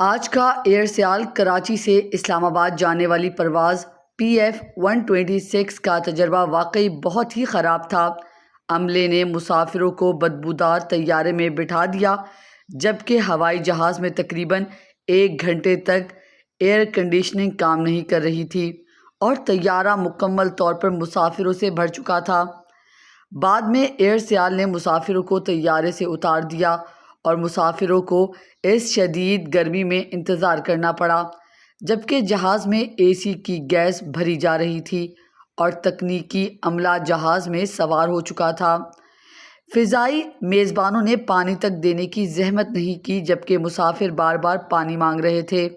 آج کا ایئر سیال کراچی سے اسلام آباد جانے والی پرواز PF-126 کا تجربہ واقعی بہت ہی خراب تھا۔ عملے نے مسافروں کو بدبودار طیارے میں بٹھا دیا، جبکہ ہوائی جہاز میں تقریباً 1 گھنٹے تک ایئر کنڈیشننگ کام نہیں کر رہی تھی اور طیارہ مکمل طور پر مسافروں سے بھر چکا تھا۔ بعد میں ایئر سیال نے مسافروں کو طیارے سے اتار دیا اور مسافروں کو اس شدید گرمی میں انتظار کرنا پڑا، جبکہ جہاز میں AC کی گیس بھری جا رہی تھی اور تکنیکی عملہ جہاز میں سوار ہو چکا تھا۔ فضائی میزبانوں نے پانی تک دینے کی زحمت نہیں کی، جبکہ مسافر بار بار پانی مانگ رہے تھے۔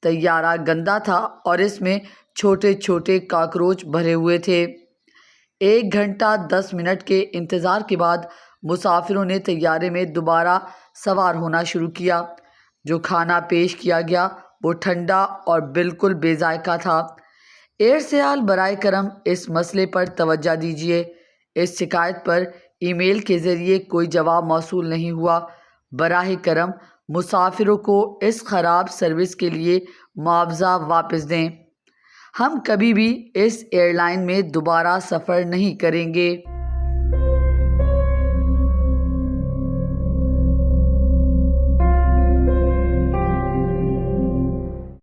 طیارہ گندا تھا اور اس میں چھوٹے چھوٹے کاکروچ بھرے ہوئے تھے۔ 1 گھنٹہ 10 منٹ کے انتظار کے بعد مسافروں نے طیارے میں دوبارہ سوار ہونا شروع کیا۔ جو کھانا پیش کیا گیا وہ ٹھنڈا اور بالکل بے ذائقہ تھا۔ ایئر سیال برائے کرم اس مسئلے پر توجہ دیجیے۔ اس شکایت پر ای میل کے ذریعے کوئی جواب موصول نہیں ہوا۔ براہ کرم مسافروں کو اس خراب سروس کے لیے معاوضہ واپس دیں۔ ہم کبھی بھی اس ایئر لائن میں دوبارہ سفر نہیں کریں گے۔